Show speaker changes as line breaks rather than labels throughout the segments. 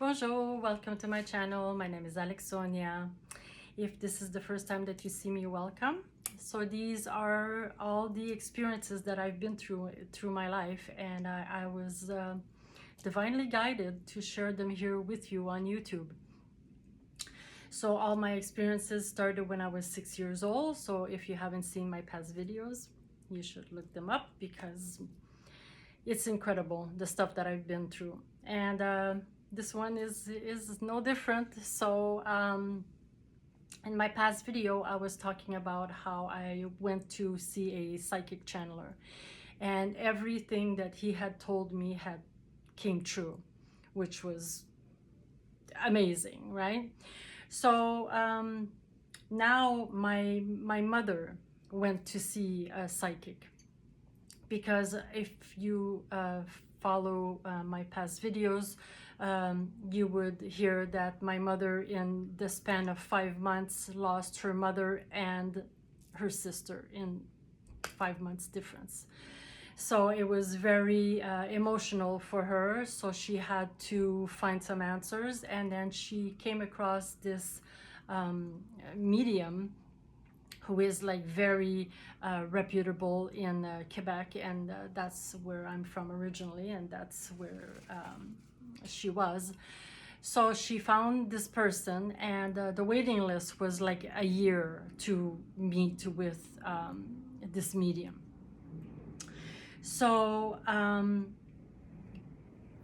Bonjour, welcome to my channel. My name is Alexsonia. If this is the first time that you see me, welcome. So these are all the experiences that I've been through my life, and I was divinely guided to share them here with you on YouTube. So all my experiences started when I was 6 years old. So if you haven't seen my past videos, you should look them up because it's incredible, the stuff that I've been through. And this one is no different. So in my past video, I was talking about how I went to see a psychic channeler, and everything that he had told me had came true, which was amazing, right? So now my mother went to see a psychic, because if you follow my past videos, you would hear that my mother, in the span of 5 months, lost her mother and her sister in 5 months difference. So it was very emotional for her. So she had to find some answers, and then she came across this medium who is like very reputable in Quebec, and that's where I'm from originally, and that's where she was. So she found this person, and the waiting list was like a year to meet with this medium. So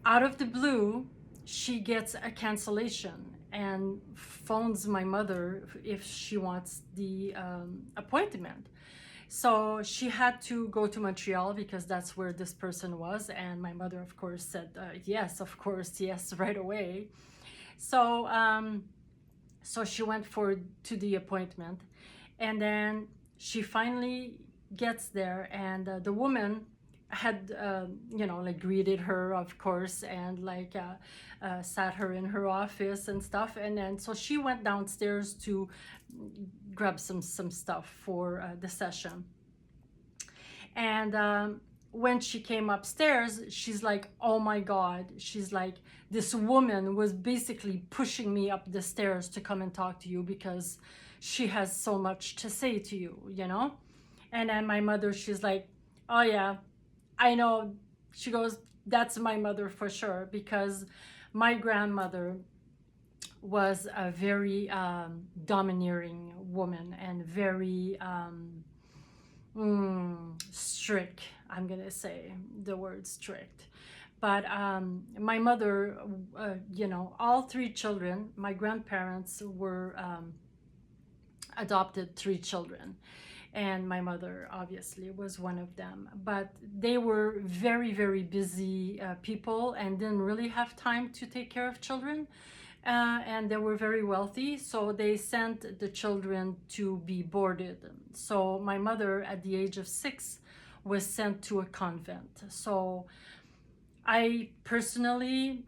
out of the blue, she gets a cancellation and phones my mother if she wants the appointment. So she had to go to Montreal because that's where this person was, and my mother, of course, said yes, of course, yes, right away. So so she went to the appointment, and then she finally gets there, and the woman had like greeted her, of course, and like sat her in her office and stuff. And then so she went downstairs to grab some stuff for the session. And when she came upstairs, she's like, oh my god, she's like, this woman was basically pushing me up the stairs to come and talk to you because she has so much to say to you, you know. And then my mother, she's like, oh yeah, I know. She goes, that's my mother for sure, because my grandmother was a very domineering woman and very strict. I'm gonna say the word strict. But my mother, all 3 children, my grandparents were adopted 3 children, and my mother obviously was one of them. But they were very, very busy people and didn't really have time to take care of children. And they were very wealthy, so they sent the children to be boarded. So my mother, at the age of 6, was sent to a convent. So I personally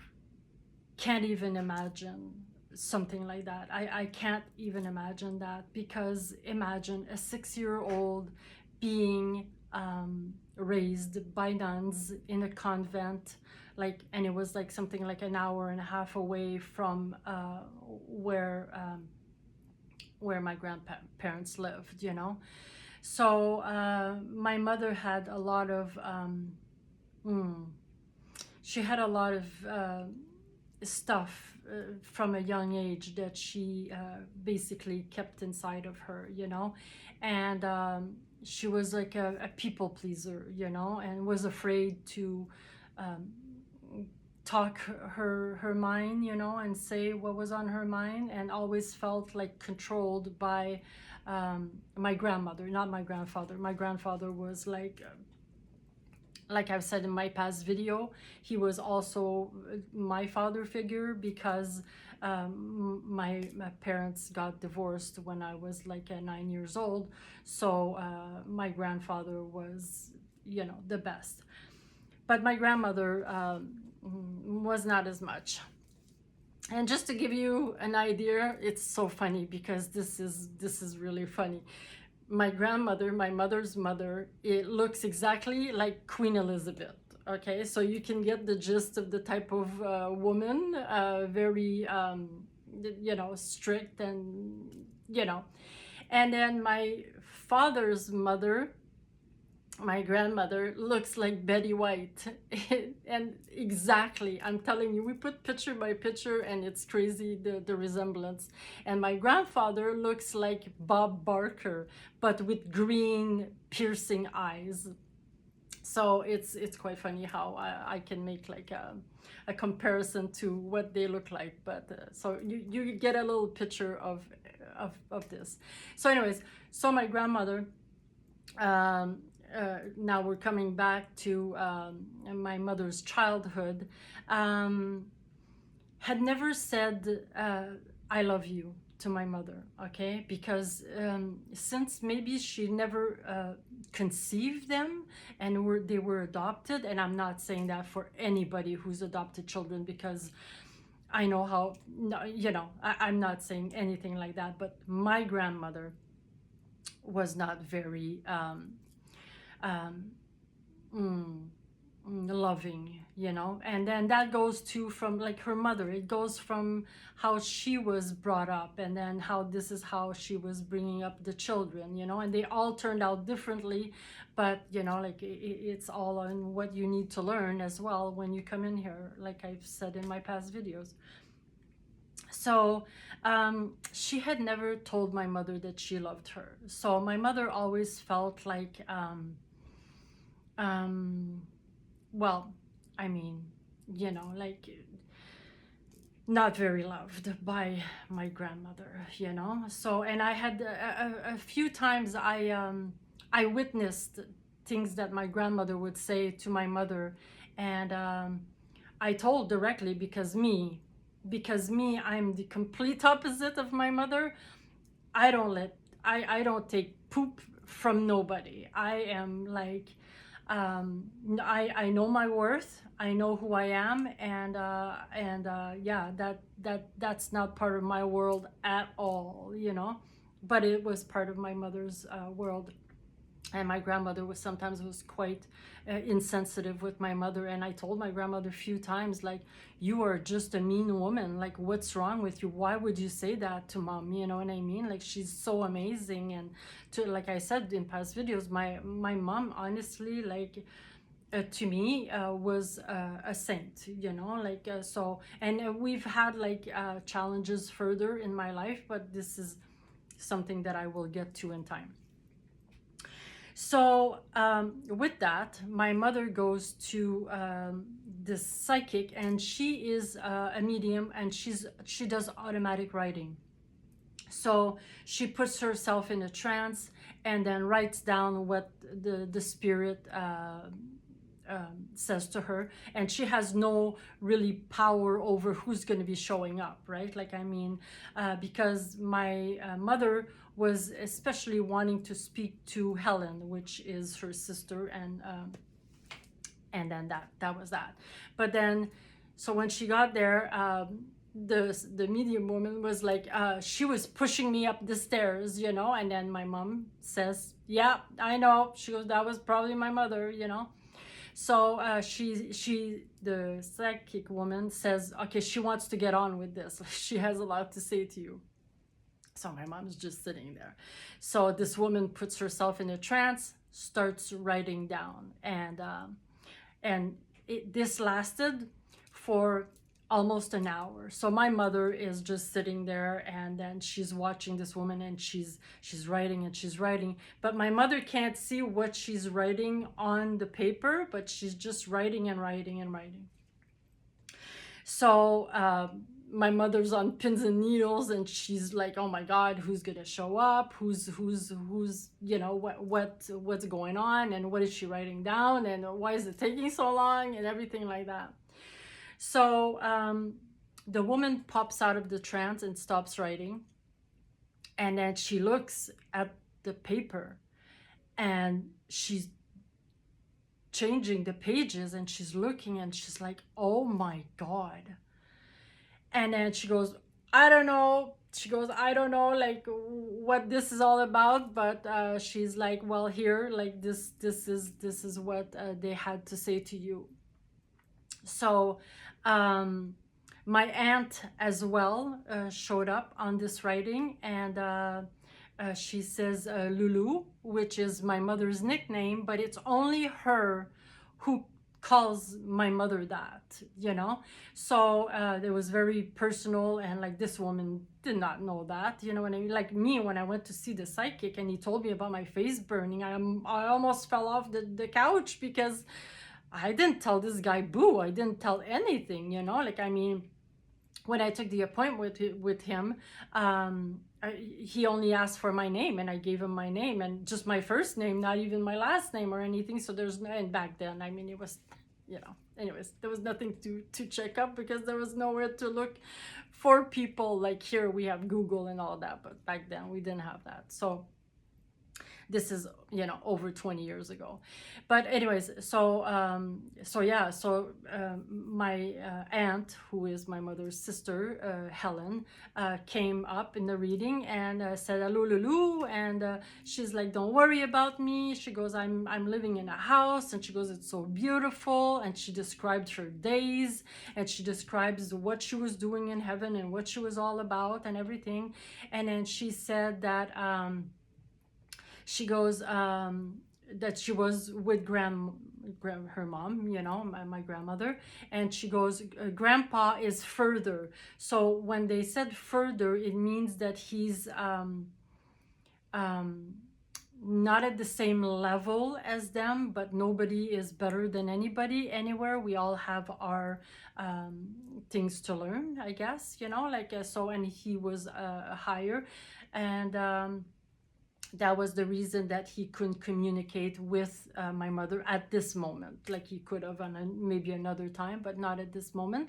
can't even imagine something like that. I can't even imagine that, because imagine a 6-year-old being raised by nuns in a convent, like, and it was like something like an hour and a half away from where my grandparents lived, you know. So my mother had a lot of she had a lot of stuff from a young age that she basically kept inside of her, you know. And she was like a people pleaser, you know, and was afraid to talk her mind, you know, and say what was on her mind, and always felt like controlled by my grandmother, not my grandfather. My grandfather was like I've said in my past video, he was also my father figure, because my parents got divorced when I was like 9 years old. So my grandfather was, you know, the best. But my grandmother was not as much. And just to give you an idea, it's so funny, because this is really funny. My grandmother, my mother's mother, it looks exactly like Queen Elizabeth. Okay, so you can get the gist of the type of woman, very strict, and and then my father's mother, my grandmother, looks like Betty White. And exactly, I'm telling you, we put picture by picture and it's crazy, the resemblance. And my grandfather looks like Bob Barker, but with green piercing eyes. So it's quite funny how I can make like a comparison to what they look like. But so you get a little picture of this. So anyways, so my grandmother, now we're coming back to my mother's childhood, had never said I love you to my mother, okay? Because since maybe she never conceived them, and they were adopted, and I'm not saying that for anybody who's adopted children, because I know how, I'm not saying anything like that, but my grandmother was not very loving, and then that goes to from like her mother. It goes from how she was brought up, and then how this is how she was bringing up the children, and they all turned out differently. But like it's all on what you need to learn as well when you come in here, like I've said in my past videos. So she had never told my mother that she loved her. So my mother always felt like well, I mean, like not very loved by my grandmother, So, and I had a few times I witnessed things that my grandmother would say to my mother, and I told directly, because me, I'm the complete opposite of my mother. I don't take poop from nobody. I am like, I know my worth. I know who I am, and yeah, that's not part of my world at all, But it was part of my mother's world. And my grandmother was quite insensitive with my mother, and I told my grandmother a few times, like, you are just a mean woman, like, what's wrong with you? Why would you say that to mom? You know what I mean? Like, she's so amazing. And like I said in past videos, my mom, honestly, like, to me, was a saint, like, so. And we've had like challenges further in my life, but this is something that I will get to in time. So with that, my mother goes to this psychic, and she is a medium, and she does automatic writing. So she puts herself in a trance and then writes down what the spirit says to her, and she has no really power over who's going to be showing up, right? Like, I mean, because my mother was especially wanting to speak to Helen, which is her sister, and then that was that. But then, so when she got there, the medium woman was like, she was pushing me up the stairs, and then my mom says, yeah, I know. She goes, that was probably my mother, So the psychic woman says, okay, she wants to get on with this. She has a lot to say to you. So my mom's just sitting there. So this woman puts herself in a trance, starts writing down, and this lasted for almost an hour. So my mother is just sitting there, and then she's watching this woman, and she's writing and she's writing, but my mother can't see what she's writing on the paper, but she's just writing and writing and writing. So my mother's on pins and needles, and she's like, oh my God, who's gonna show up? Who's what's going on, and what is she writing down, and why is it taking so long, and everything like that. So the woman pops out of the trance and stops writing, and then she looks at the paper, and she's changing the pages, and she's looking, and she's like, oh my God. And then she goes, I don't know. She goes, I don't know, like, what this is all about, but she's like, well, here, like, this is what they had to say to you. So my aunt as well showed up on this writing, and she says Lulu, which is my mother's nickname, but it's only her who calls my mother that, you know. So it was very personal, and like this woman did not know that, you know what I mean. Like me, when I went to see the psychic and he told me about my face burning, I almost fell off the couch, because I didn't tell this guy boo. I didn't tell anything, you know. Like, I mean, when I took the appointment with him, he only asked for my name, and I gave him my name, and just my first name, not even my last name or anything. So there's no, and back then, I mean, it was, you know, anyways, there was nothing to check up, because there was nowhere to look for people. Like here we have Google and all that, but back then we didn't have that. So this is, you know, over 20 years ago. But anyways, so yeah, so my aunt, who is my mother's sister, Helen, came up in the reading and said hello Lulu, and she's like, don't worry about me. She goes, I'm living in a house, and she goes, it's so beautiful. And she described her days, and she describes what she was doing in heaven and what she was all about and everything. And then she said that she goes that she was with her mom, you know, my grandmother, and she goes, grandpa is further. So when they said further, it means that he's not at the same level as them, but nobody is better than anybody anywhere. We all have our things to learn, I guess, you know, like so. And he was higher, and that was the reason that he couldn't communicate with my mother at this moment. Like he could have on maybe another time, but not at this moment.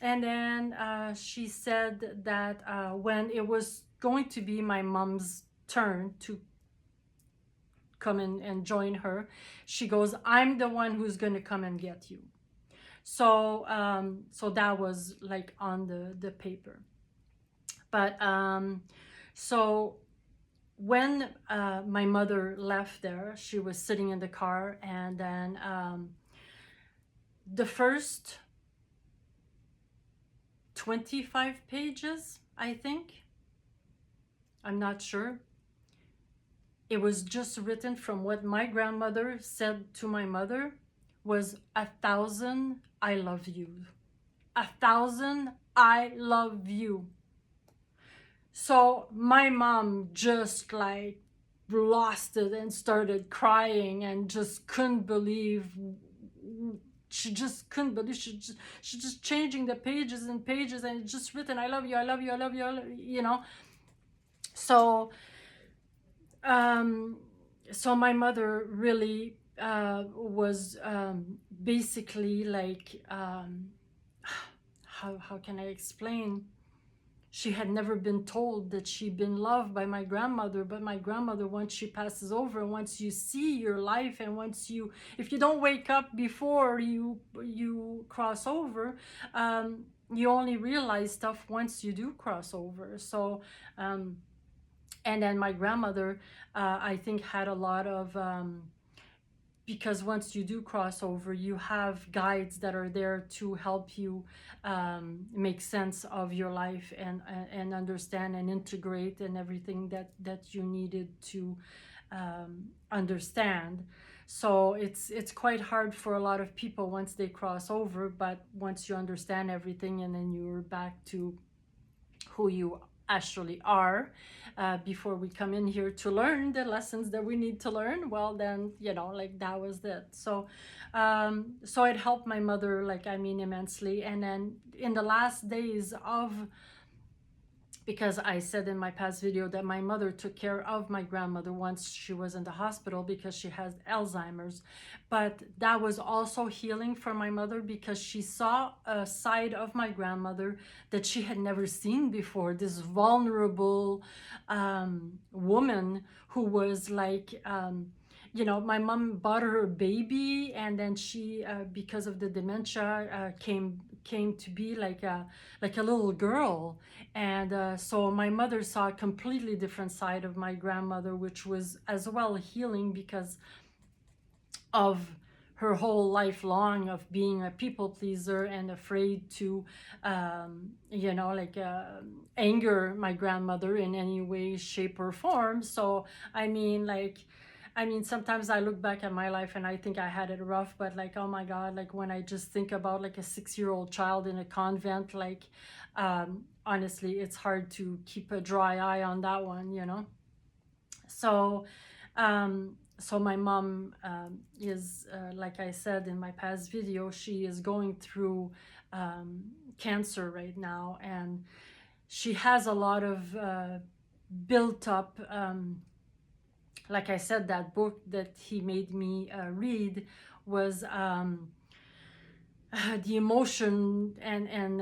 And then she said that when it was going to be my mom's turn to come in and join her, she goes, I'm the one who's going to come and get you. So so that was like on the paper. But so when my mother left there, she was sitting in the car, and then the first 25 pages, I think, I'm not sure, it was just written from what my grandmother said to my mother, was 1,000 I love you. 1,000 I love you. So my mom just like lost it and started crying and just couldn't believe. She just couldn't believe. She just changing the pages and pages, and just written, I love you, I love you, I love you, you know. So so my mother really was basically like how can I explain? She had never been told that she'd been loved by my grandmother, but my grandmother, once she passes over, once you see your life, and once you, if you don't wake up before you cross over, you only realize stuff once you do cross over. So and then my grandmother, I think, had a lot of because once you do cross over, you have guides that are there to help you make sense of your life, and understand and integrate, and everything that you needed to understand. So it's quite hard for a lot of people once they cross over, but once you understand everything, and then you're back to who you actually are, before we come in here to learn the lessons that we need to learn, well then, you know, like that was it. So so it helped my mother, like, I mean, immensely. And then in the last days of, because I said in my past video that my mother took care of my grandmother once she was in the hospital because she has Alzheimer's. But that was also healing for my mother, because she saw a side of my grandmother that she had never seen before. This vulnerable woman who was like, you know, my mom bought her a baby, and then she, because of the dementia, came to be like a little girl. And so my mother saw a completely different side of my grandmother, which was as well healing because of her whole life long of being a people pleaser and afraid to, you know, like anger my grandmother in any way, shape, or form. So, I mean, like, I mean, sometimes I look back at my life and I think I had it rough, but like, oh my God, like when I just think about like a 6-year-old child in a convent, like, honestly, it's hard to keep a dry eye on that one, you know? So, so my mom is, like I said in my past video, she is going through cancer right now, and she has a lot of built up, like I said, that book that he made me read was the emotion and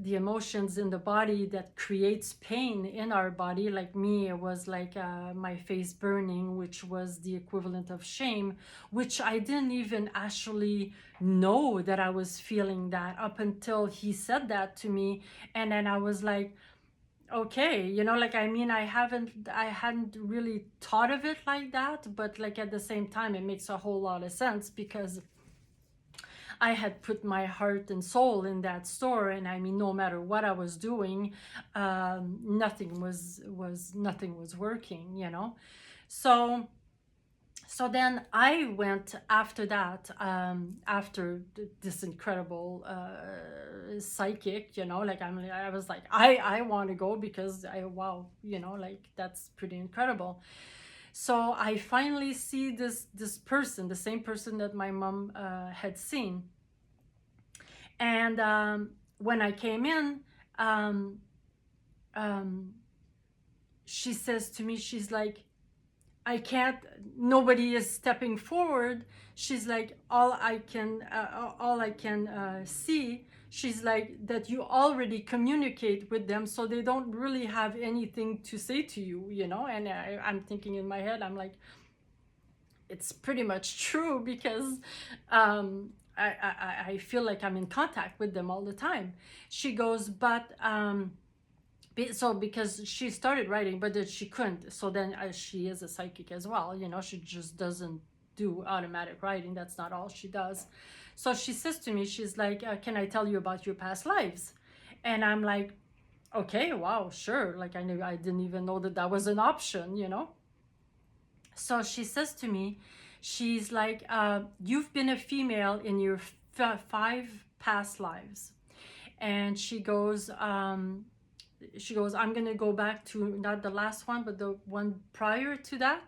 the emotions in the body that creates pain in our body. Like me, it was like my face burning, which was the equivalent of shame, which I didn't even actually know that I was feeling that up until he said that to me. And then I was like, okay, you know, like, I mean, I hadn't really thought of it like that, but like at the same time it makes a whole lot of sense because I had put my heart and soul in that store, and I mean, no matter what I was doing, nothing was working, you know. So then I went after that, after this incredible psychic, you know, like I was like, I want to go because wow, you know, like that's pretty incredible. So I finally see this person, the same person that my mom had seen. And when I came in, um, um, she says to me, she's like, I can't, nobody is stepping forward. She's like, all I can see, she's like, that you already communicate with them, so they don't really have anything to say to you, you know. And I'm thinking in my head, I'm like, it's pretty much true because I feel like I'm in contact with them all the time. She goes, but so because she started writing, but then she couldn't. So then she is a psychic as well, you know. She just doesn't do automatic writing. That's not all she does. So she says to me, she's like, can I tell you about your past lives? And I'm like, okay, wow, sure. Like I didn't even know that that was an option, you know. So she says to me, she's like, you've been a female in your 5 past lives. And she goes, I'm gonna go back to not the last one, but the one prior to that.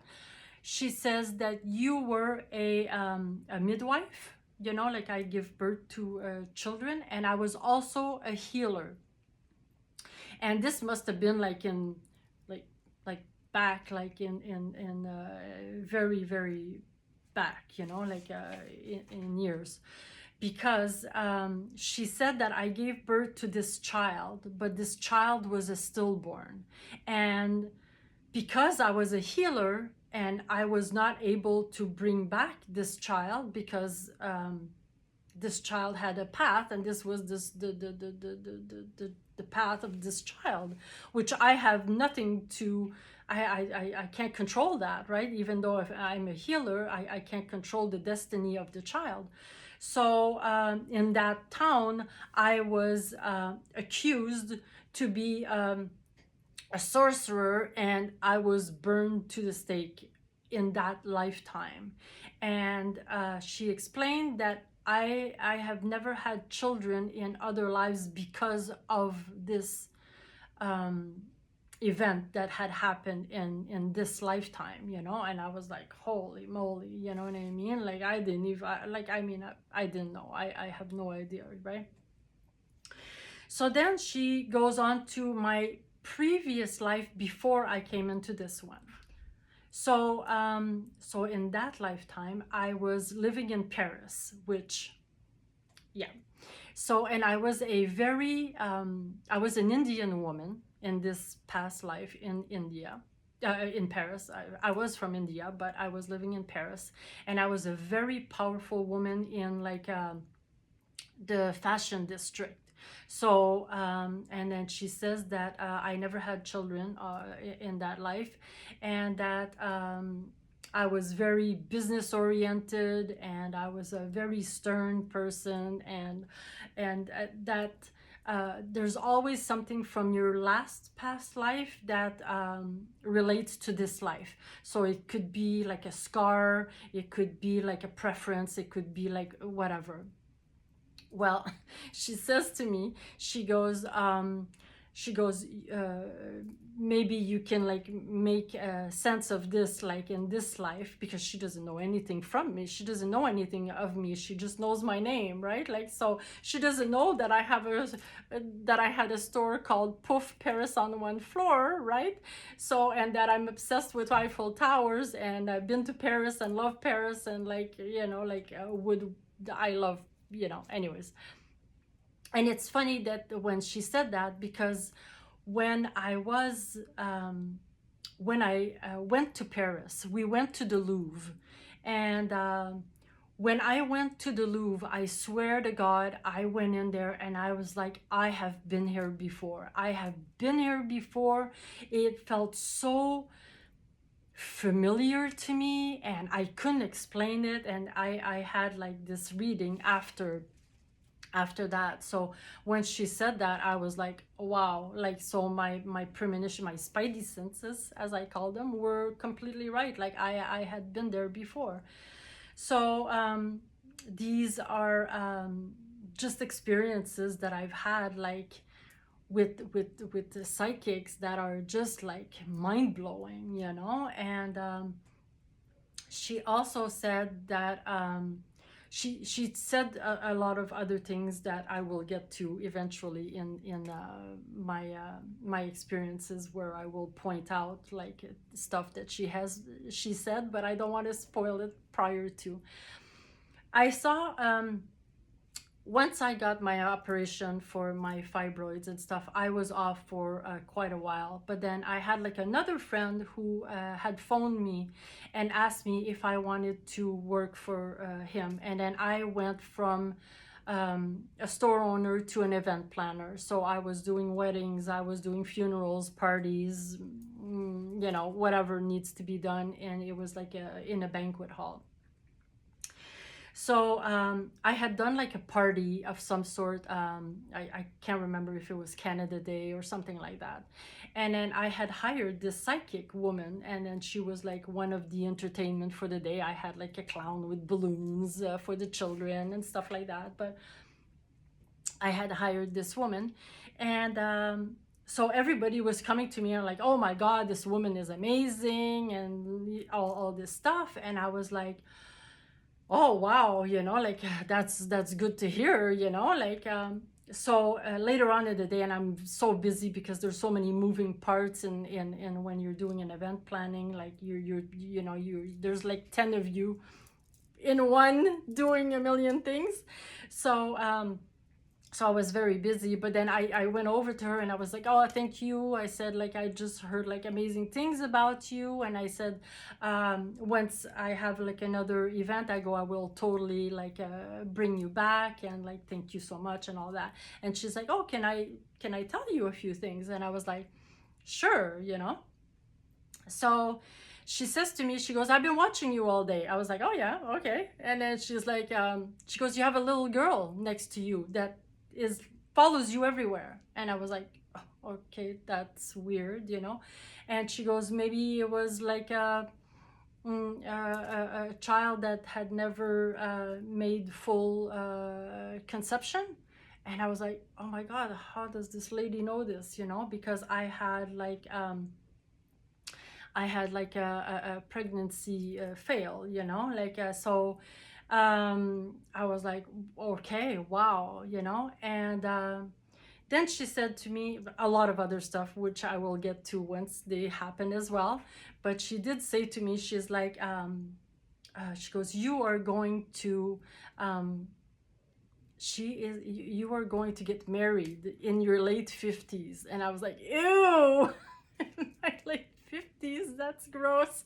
She says that you were a midwife, you know, like I give birth to children, and I was also a healer. And this must have been like in like back, like in very, very back, you know, like in years. Because she said that I gave birth to this child, but this child was a stillborn. And because I was a healer and I was not able to bring back this child because this child had a path, and this was the path of this child, which I have nothing to, I can't control that, right? Even though if I'm a healer, I can't control the destiny of the child. So in that town, I was accused to be a sorcerer, and I was burned to the stake in that lifetime. And she explained that I have never had children in other lives because of this event that had happened in this lifetime, you know. And I was like, holy moly, you know what I mean? Like I didn't even, like, I mean, I didn't know. I have no idea, right? So then she goes on to my previous life before I came into this one. So so in that lifetime I was living in Paris, which, yeah. So, and I was a very I was an Indian woman in this past life in India, in Paris. I was from India, but I was living in Paris, and I was a very powerful woman in like the fashion district. So and then she says that I never had children in that life, and that I was very business oriented, and I was a very stern person, and that there's always something from your last past life that relates to this life. So it could be like a scar, it could be like a preference, it could be like whatever. Well, she says to me, she goes, maybe you can like make a sense of this like in this life, because she doesn't know anything from me, she doesn't know anything of me, she just knows my name, right? Like, so she doesn't know that I have that I had a store called Poof Paris on one floor, right? So, and that I'm obsessed with Eiffel Towers, and I've been to Paris and love Paris, and like, you know, like would I love, you know, anyways. And it's funny that when she said that, because when I was when I went to Paris, we went to the Louvre, and when I went to the Louvre, I swear to God, I went in there and I was like, I have been here before. I have been here before. It felt so familiar to me, and I couldn't explain it. And I had like this reading after that. So when she said that, I was like, wow, like, so my premonition, my spidey senses, as I call them, were completely right. Like I had been there before. So these are just experiences that I've had, like with the psychics, that are just like mind-blowing, you know. And she also said that she said a lot of other things that I will get to eventually in my experiences, where I will point out like stuff that she said, but I don't want to spoil it prior to. I saw once I got my operation for my fibroids and stuff, I was off for quite a while. But then I had like another friend who had phoned me and asked me if I wanted to work for him. And then I went from a store owner to an event planner. So I was doing weddings, I was doing funerals, parties, you know, whatever needs to be done. And it was like in a banquet hall. So I had done like a party of some sort. I can't remember if it was Canada Day or something like that. And then I had hired this psychic woman, and then she was like one of the entertainment for the day. I had like a clown with balloons for the children and stuff like that. But I had hired this woman, and so everybody was coming to me and like, oh my God, this woman is amazing, and all this stuff. And I was like, oh wow, you know, like that's good to hear, you know, like so later on in the day, and I'm so busy because there's so many moving parts in when you're doing an event planning, like you know, there's like 10 of you in one doing a million things. So so I was very busy, but then I went over to her and I was like, oh, thank you. I said, like, I just heard like amazing things about you. And I said, once I have like another event, I go, I will totally like bring you back, and like, thank you so much and all that. And she's like, oh, can I tell you a few things? And I was like, sure, you know. So she says to me, she goes, I've been watching you all day. I was like, oh yeah, okay. And then she's like, she goes, you have a little girl next to you that follows you everywhere. And I was like, oh, okay, that's weird, you know. And she goes, maybe it was like a child that had never made full conception. And I was like, oh my God, how does this lady know this, you know? Because I had like a pregnancy fail, you know, like so I was like, okay, wow, you know. And then she said to me a lot of other stuff, which I will get to once they happen as well. But she did say to me, she's like, she goes, you are going to you are going to get married in your late 50s. And I was like, ew. My late 50s, that's gross.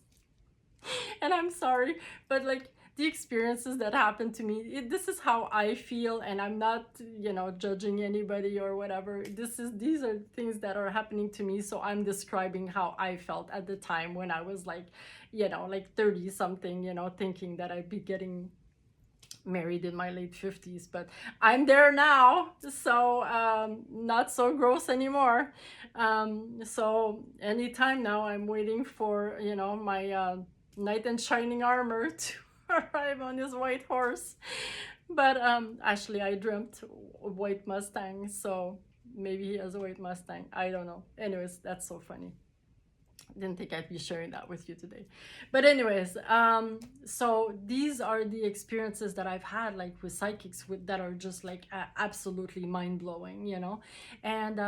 And I'm sorry, but like the experiences that happened to me, this is how I feel, and I'm not, judging anybody or whatever. These are things that are happening to me, so I'm describing how I felt at the time when I was like, like 30 something, thinking that I'd be getting married in my late 50s, but I'm there now, so not so gross anymore. So anytime now, I'm waiting for my knight in shining armor to arrive on his white horse. But actually, I dreamt a white Mustang, so maybe he has a white Mustang, I don't know. Anyways, that's so funny. Didn't think I'd be sharing that with you today. But anyways, so these are the experiences that I've had, like with psychics, that are just like absolutely mind-blowing, And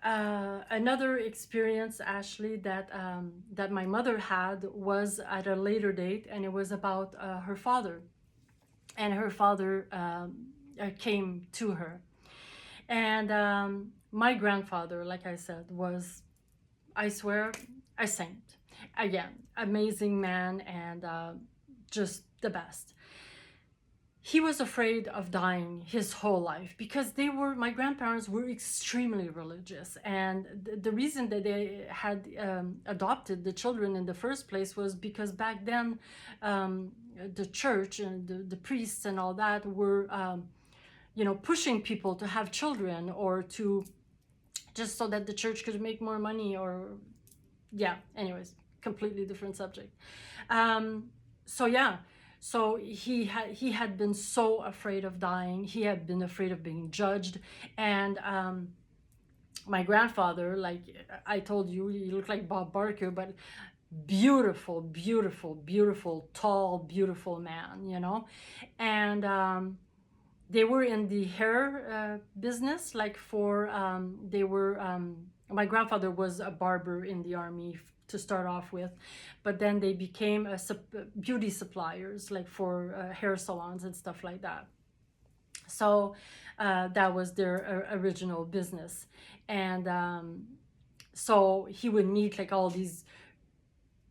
another experience, Ashley, that my mother had was at a later date, and it was about her father. And her father came to her. And my grandfather, like I said, was, I swear, a saint. Again, amazing man, and just the best. He was afraid of dying his whole life because my grandparents were extremely religious. And the reason that they had adopted the children in the first place was because back then the church and the priests and all that were, pushing people to have children, or to just so that the church could make more money, or anyways, completely different subject. So he had been so afraid of dying. He had been afraid of being judged. And my grandfather, like I told you, he looked like Bob Barker, but beautiful, beautiful, beautiful, tall, beautiful man, And they were in the hair business, like my grandfather was a barber in the army to start off with, but then they became beauty suppliers, like for hair salons and stuff like that. So that was their original business. And so he would meet like all these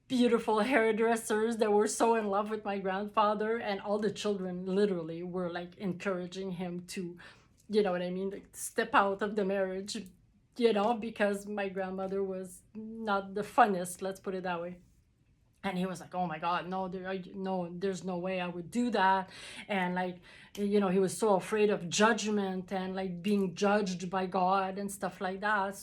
beautiful hairdressers that were so in love with my grandfather, and all the children literally were like encouraging him to, like step out of the marriage, because my grandmother was not the funnest, let's put it that way. And he was like, oh my God, no, there's no way I would do that. And like, he was so afraid of judgment and like being judged by God and stuff like that.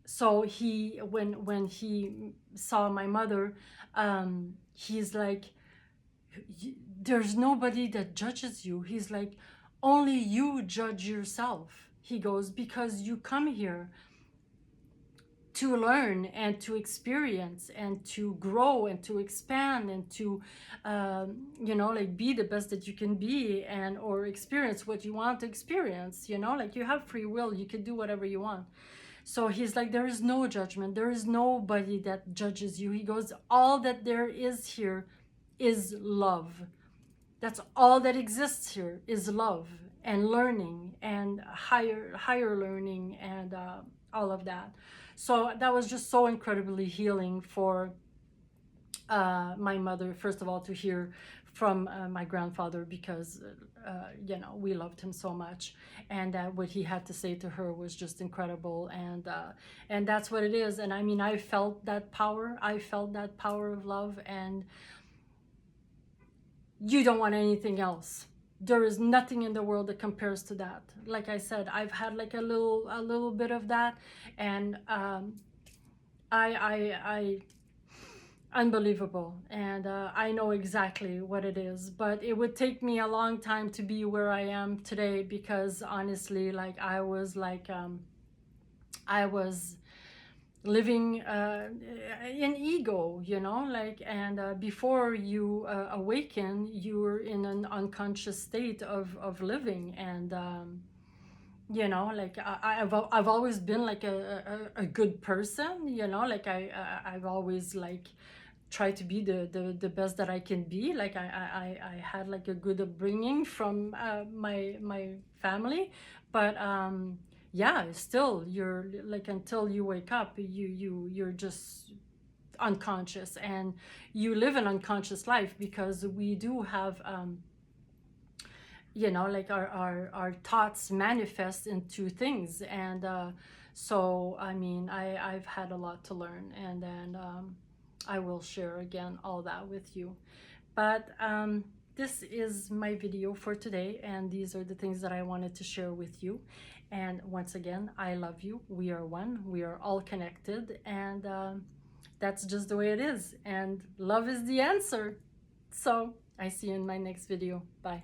So he, when he saw my mother, he's like, there's nobody that judges you. He's like, only you judge yourself. He goes, because you come here to learn and to experience and to grow and to expand and to like be the best that you can be, and or experience what you want to experience, like you have free will, you can do whatever you want. So he's like, there is no judgment. There is nobody that judges you. He goes, all that there is here is love. That's all that exists here is love and learning and higher learning and all of that. So that was just so incredibly healing for my mother, first of all, to hear from my grandfather, because we loved him so much, and what he had to say to her was just incredible. And that's what it is. And I mean, I felt that power of love, and you don't want anything else. There is nothing in the world that compares to that. Like I said, I've had like a little bit of that, and I unbelievable. And I know exactly what it is, but it would take me a long time to be where I am today, because honestly, like I was living in ego, like, and before you awaken, you're in an unconscious state of living. And like I've always been like a good person, like I've always like tried to be the best that I can be. Like I had like a good upbringing from my family, but still, you're like, until you wake up, you're just unconscious, and you live an unconscious life because we do have you know, like our thoughts manifest into things. And so I mean, I've had a lot to learn, and then I will share again all that with you. But this is my video for today, and these are the things that I wanted to share with you. And once again, I love you. We are one. We are all connected, and that's just the way it is. And love is the answer. So I see you in my next video. Bye.